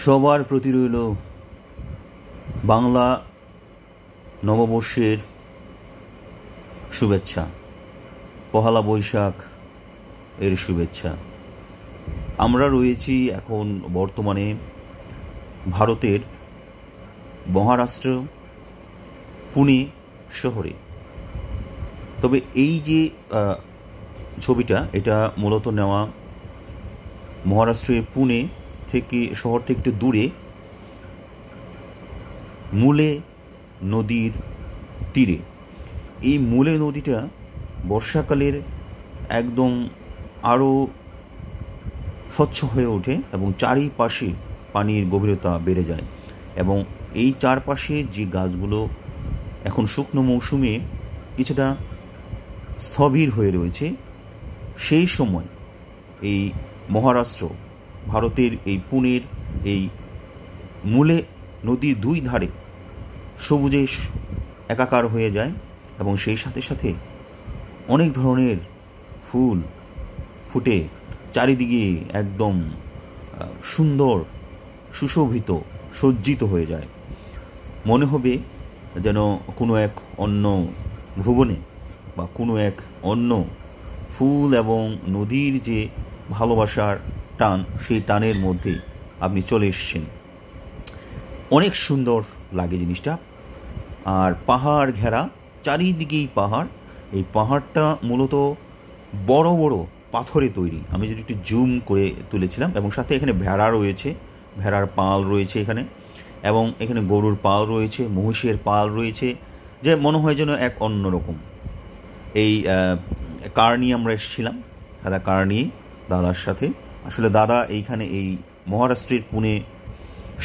সবার প্রতি রইল বাংলা নববর্ষের শুভেচ্ছা, পহেলা বৈশাখ এর শুভেচ্ছা। আমরা রয়েছি এখন বর্তমানে ভারতের মহারাষ্ট্র পুনে শহরে। তবে এই যে ছবিটা, এটা মূলত নেওয়া মহারাষ্ট্রের পুনে থেকে, শহর থেকে একটু দূরে মুলে নদীর তীরে। এই মুলে নদীটা বর্ষাকালের একদম আরও স্বচ্ছ হয়ে ওঠে এবং চারিপাশে পানির গভীরতা বেড়ে যায়, এবং এই চারপাশে যে গাছগুলো এখন শুকনো মৌসুমে কিছুটা স্থবির হয়ে রয়েছে, সেই সময় এই মহারাষ্ট্র, ভারতের এই পুনের এই মুলে নদীর দুই ধারে সবুজে একাকার হয়ে যায়, এবং সেই সাথে সাথে অনেক ধরনের ফুল ফুটে চারিদিকে একদম সুন্দর, সুশোভিত, সজ্জিত হয়ে যায়। মনে হবে যেন কোনো এক অন্য ভুবনে বা কোনো এক অন্য ফুল এবং নদীর যে ভালোবাসার টান, সেই টানের মধ্যে আপনি চলে এসেছেন। অনেক সুন্দর লাগে জিনিসটা। আর পাহাড় ঘেরা, চারিদিকেই পাহাড়। এই পাহাড়টা মূলত বড় বড় পাথরে তৈরি। আমি যদি একটু জুম করে তুলেছিলাম, এবং সাথে এখানে ভেড়া রয়েছে, ভেড়ার পাল রয়েছে এখানে, এবং এখানে গরুর পাল রয়েছে, মহিষের পাল রয়েছে, যে মনে হয় যেন এক অন্যরকম। এই কার নিয়ে আমরা এসেছিলাম, কার নিয়ে দাদার সাথে। আসলে দাদা এইখানে এই মহারাষ্ট্রের পুনে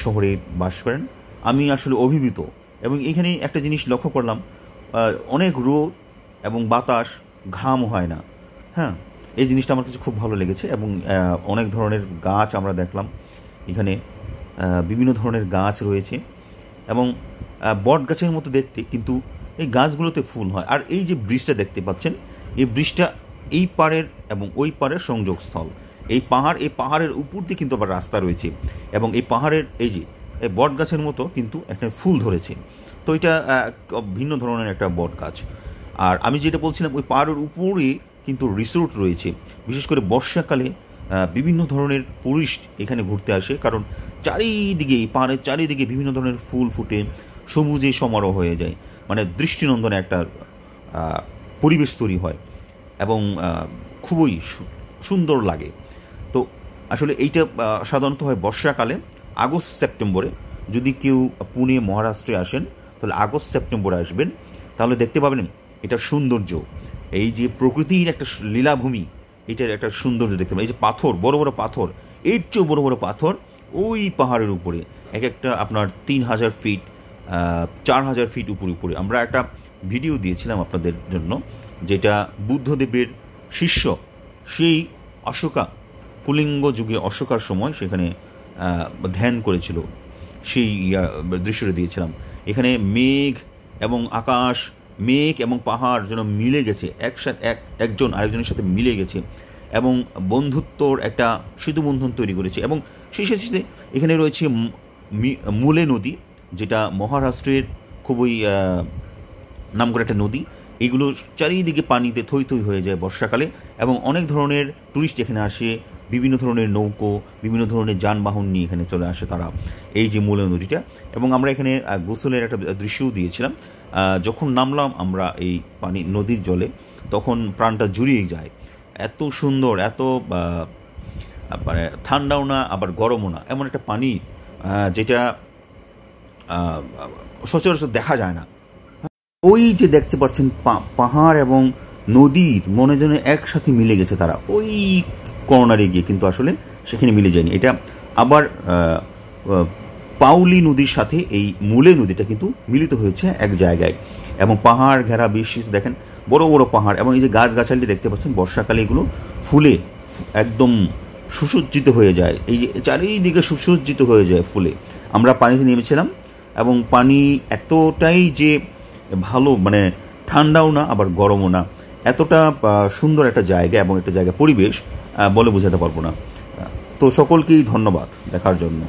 শহরে বাস করেন। আমি আসলে অভিভূত, এবং এখানে একটা জিনিস লক্ষ্য করলাম, অনেক রোদ এবং বাতাস, ঘাম হয় না। হ্যাঁ, এই জিনিসটা আমার কাছে খুব ভালো লেগেছে। এবং অনেক ধরনের গাছ আমরা দেখলাম এখানে, বিভিন্ন ধরনের গাছ রয়েছে, এবং বট গাছের মতো দেখতে, কিন্তু এই গাছগুলোতে ফুল হয়। আর এই যে ব্রিজটা দেখতে পাচ্ছেন, এই ব্রিজটা এই পাড়ের এবং ওই পাড়ের সংযোগস্থল। এই পাহাড়ের উপর দিয়ে কিন্তু আবার রাস্তা রয়েছে, এবং এই পাহাড়ের এই যে বট গাছের মতো কিন্তু একটা ফুল ধরেছে। তো এটা ভিন্ন ধরনের একটা বট গাছ। আর আমি যেটা বলছিলাম, ওই পাহাড়ের উপরে কিন্তু রিসোর্ট রয়েছে। বিশেষ করে বর্ষাকালে বিভিন্ন ধরনের টুরিস্ট এখানে ঘুরতে আসে, কারণ চারিদিকে, এই পাহাড়ের চারিদিকে বিভিন্ন ধরনের ফুল ফুটে সবুজে সমারোহ হয়ে যায়। মানে দৃষ্টিনন্দনে একটা পরিবেশ তৈরি হয়, এবং খুবই সুন্দর লাগে। তো আসলে এইটা সাধারণত হয় বর্ষাকালে, আগস্ট সেপ্টেম্বরে। যদি কেউ পুনে মহারাষ্ট্রে আসেন, তাহলে আগস্ট সেপ্টেম্বরে আসবেন, তাহলে দেখতে পাবেন এটা সৌন্দর্য। এই যে প্রকৃতির একটা লীলাভূমি, এটার একটা সৌন্দর্য দেখতে পাবেন। এই যে পাথর, বড় বড় পাথর, এর চেয়েও বড় বড় পাথর ওই পাহাড়ের উপরে, এক একটা আপনার 3000 ফিট, 4000 ফিট উপরে। আমরা একটা ভিডিও দিয়েছিলাম আপনাদের জন্য, যেটা বুদ্ধদেবের শিষ্য, সেই অশোকা, কুলিঙ্গ যুগে অশোকার সময় সেখানে ধ্যান করেছিল, সেই দৃশ্যটা দিয়েছিলাম। এখানে মেঘ এবং আকাশ, মেঘ এবং পাহাড় যেন মিলে গেছে, একসাথে একজন আরেকজনের সাথে মিলে গেছে, এবং বন্ধুত্বর একটা সেতুবন্ধন তৈরি করেছে। এবং সেই সাথে এখানে রয়েছে মুলে নদী, যেটা মহারাষ্ট্রের খুবই নামকরা একটা নদী। এইগুলো চারিদিকে পানিতে থই থই হয়ে যায় বর্ষাকালে, এবং অনেক ধরনের টুরিস্ট এখানে আসে, বিভিন্ন ধরনের নৌকো, বিভিন্ন ধরনের যানবাহন নিয়ে এখানে চলে আসে তারা, এই যে মুলে নদীটা। এবং আমরা এখানে গোসলের একটা দৃশ্যও দিয়েছিলাম। যখন নামলাম আমরা এই নদীর জলে, তখন প্রাণটা জুড়িয়ে যায়। এত সুন্দর, এত মানে ঠান্ডাও না আবার গরমও না, এমন একটা পানি যেটা সচরাচর দেখা যায় না। ওই যে দেখতে পাচ্ছেন পাহাড় এবং নদীর মনে যেন একসাথে মিলে গেছে তারা, ওই কর্নারে গিয়ে, কিন্তু আসলে সেখানে মিলে যায়নি। এটা আবার পাউলি নদীর সাথে এই মুলে নদীটা কিন্তু মিলিত হয়েছে এক জায়গায়, এবং পাহাড় ঘেরা বিস্তৃত দেখেন, বড় বড় পাহাড়। এবং এই যে গাছগাছালি দেখতে পাচ্ছেন, বর্ষাকালে এগুলো ফুলে একদম সুসজ্জিত হয়ে যায়, এই যে চারিদিকে সুসজ্জিত হয়ে যায় ফুলে। আমরা পানিতে নেমেছিলাম, এবং পানি এতটাই যে ভালো, মানে ঠান্ডাও না আবার গরমও না, এতটা সুন্দর একটা জায়গা, এবং একটা জায়গা পরিবেশ বলে বোঝাতে পারবো না। তো সকলকেই ধন্যবাদ দেখার জন্য।